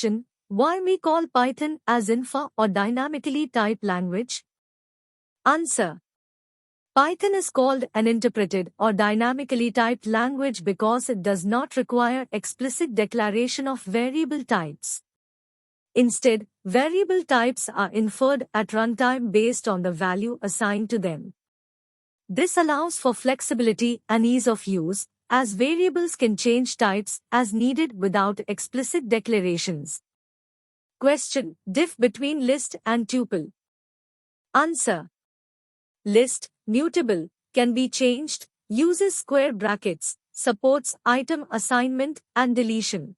Question: why we call Python as infa or dynamically typed language? Answer: Python is called an interpreted or dynamically typed language because it does not require explicit declaration of variable types. Instead, variable types are inferred at runtime based on the value assigned to them. This allows for flexibility and ease of use, as variables can change types as needed without explicit declarations. Question: diff between list and tuple. Answer: List, mutable, can be changed, uses square brackets, supports item assignment and deletion.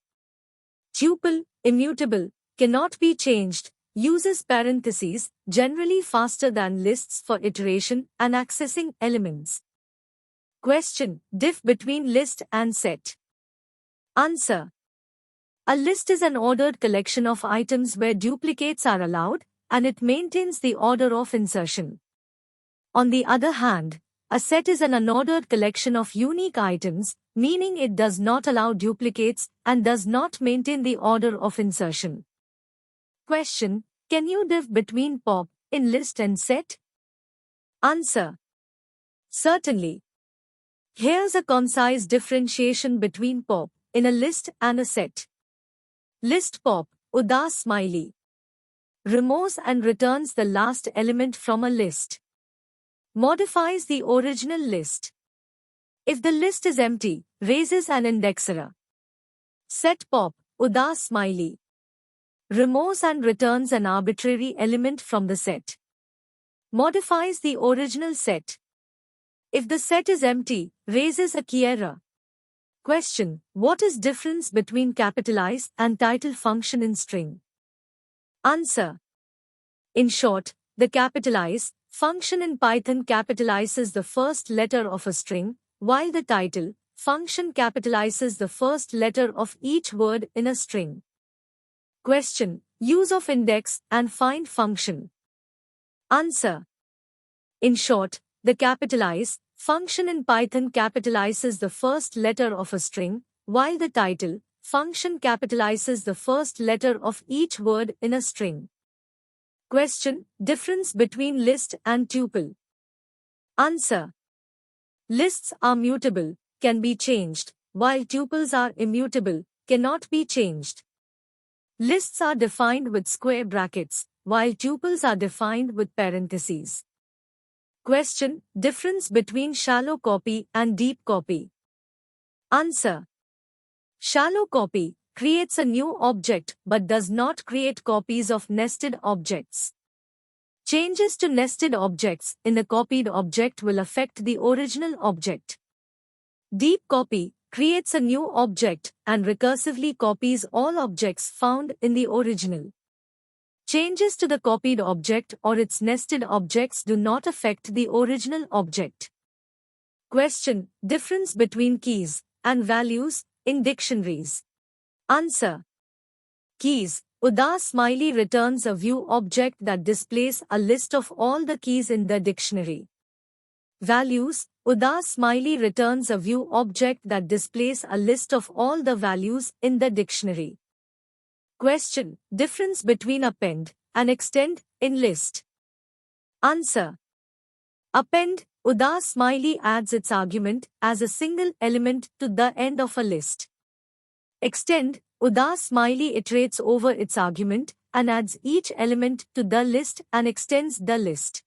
Tuple, immutable, cannot be changed, uses parentheses, generally faster than lists for iteration and accessing elements. Question: diff between list and set. Answer: a list is an ordered collection of items where duplicates are allowed, and it maintains the order of insertion. On the other hand, a set is an unordered collection of unique items, meaning it does not allow duplicates and does not maintain the order of insertion. Question: can you diff between pop in list and set? Answer: certainly. Here's a concise differentiation between pop in a list and a set. List pop, udas smiley, removes and returns the last element from a list. Modifies the original list. If the list is empty, raises an indexer. Set pop, udas smiley, removes and returns an arbitrary element from the set. Modifies the original set. If the set is empty, raises a key error. Question: what is difference between capitalize and title function in string? Answer: in short, the capitalize function in Python capitalizes the first letter of a string, while the title function capitalizes the first letter of each word in a string. Question: use of index and find function. Answer: in short, the capitalize function in Python capitalizes the first letter of a string, while the title function capitalizes the first letter of each word in a string. Question: difference between list and tuple. Answer: lists are mutable, can be changed, while tuples are immutable, cannot be changed. Lists are defined with square brackets, while tuples are defined with parentheses. Question: difference between shallow copy and deep copy. Answer: shallow copy creates a new object but does not create copies of nested objects. Changes to nested objects in the copied object will affect the original object. Deep copy creates a new object and recursively copies all objects found in the original. Changes to the copied object or its nested objects do not affect the original object. Question: difference between keys and values in dictionaries. Answer: keys, udas smiley returns a view object that displays a list of all the keys in the dictionary. Values, udas smiley returns a view object that displays a list of all the values in the dictionary. Question: difference between append and extend in list. Answer: append, udas smiley adds its argument as a single element to the end of a list. Extend, udas smiley iterates over its argument and adds each element to the list and extends the list.